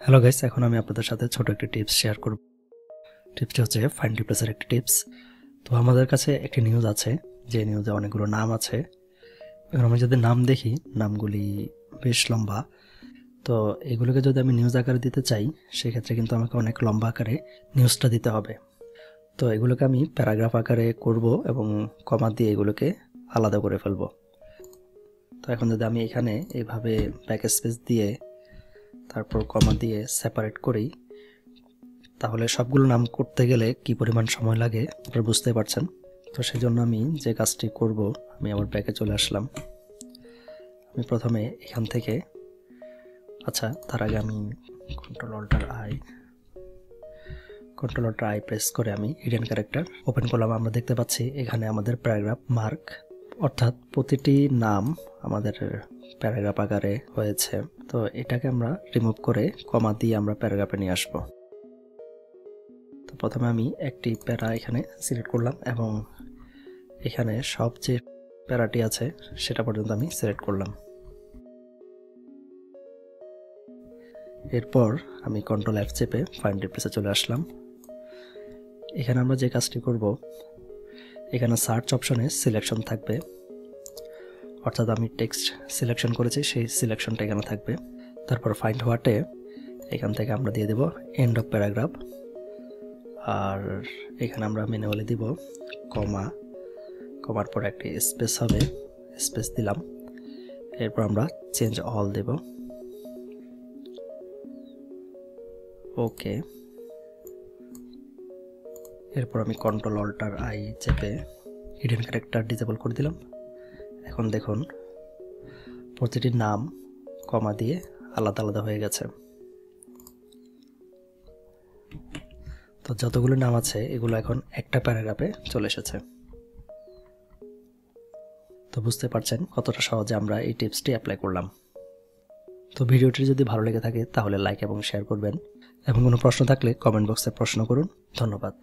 Hello guys, এখন আমি আপনাদের সাথে ছোট একটা টিপস শেয়ার করব। টিপসটি হচ্ছে ফাইন্ড রিপ্লেসের একটা টিপস। তো আমাদের কাছে একটি নিউজ আছে, যে নিউজে অনেকগুলো নাম আছে। এখন আমি যদি নাম দেখি, নামগুলি বেশ লম্বা। তো এগুলোকে যদি আমি নিউজ আকারে দিতে চাই, সেক্ষেত্রে কিন্তু আমাকে অনেক লম্বা আকারে নিউজটা দিতে হবে। তো এগুলোকে আমি প্যারাগ্রাফ আকারে করব এবং কমা দিয়ে এগুলোকে আলাদা করে ফেলব। তো এখন যদি আমি এখানে এইভাবে ব্যাক স্পেস দিয়ে তারপর কমা দিয়ে সেপারেট করি, তাহলে সবগুলো নাম করতে গেলে কি পরিমাণ সময় লাগে আপনারা বুঝতে পারছেন। তো সেই জন্য আমি যে কাজটি করব, আমি আমার ব্যাকে চলে আসলাম। আমি প্রথমে এখান থেকে তার আগে আমি কন্ট্রোল অল্টার আই প্রেস করে আমি হিডেন ক্যারেক্টার ওপেন করলাম। আমরা দেখতে পাচ্ছি এখানে আমাদের প্যারাগ্রাফ মার্ক, অর্থাৎ প্রতিটি নাম আমাদের প্যারাগ্রাফ আকারে হয়েছে। তো এটাকে আমরা রিমুভ করে কমা দিয়ে আমরা প্যারাগ্রাফে নিয়ে আসব। তো প্রথমে আমি একটি প্যারা এখানে সিলেক্ট করলাম এবং এখানে সব যে প্যারাটি আছে সেটা পর্যন্ত আমি সিলেক্ট করলাম। এরপর আমি কন্ট্রোল এফ চেপে ফাইন্ড রিপ্লেসে চলে আসলাম। এখানে আমরা যে কাজটি করব, এখানে সার্চ অপশনে সিলেকশন থাকবে, অর্থাৎ আমি টেক্সট সিলেকশন করেছি সেই সিলেকশনটা এখানে থাকবে। তারপর ফাইন্ড হোয়াটে এখান থেকে আমরা দিয়ে দেব এন্ড অফ প্যারাগ্রাফ, আর এখানে আমরা ম্যানুয়ালি দিব কমার পর একটি স্পেস হবে, স্পেস দিলাম। এরপর আমরা চেঞ্জ অল দেব। ওকে, এরপর আমি কন্ট্রোল অল্টার আই চেপে হিডেন ক্যারেক্টার ডিসেবল করে দিলাম। এখন দেখুন প্রতিটি নাম কমা দিয়ে আলাদা আলাদা হয়ে গেছে। তো যতগুলো নাম আছে এগুলো এখন একটা প্যারাগ্রাফে চলে এসেছে। তো বুঝতে পারছেন কতটা সহজে আমরা এই টিপসটি অ্যাপ্লাই করলাম। তো ভিডিওটি যদি ভালো লেগে থাকে তাহলে লাইক এবং শেয়ার করবেন, এবং কোনো প্রশ্ন থাকলে কমেন্ট বক্সে প্রশ্ন করুন। ধন্যবাদ।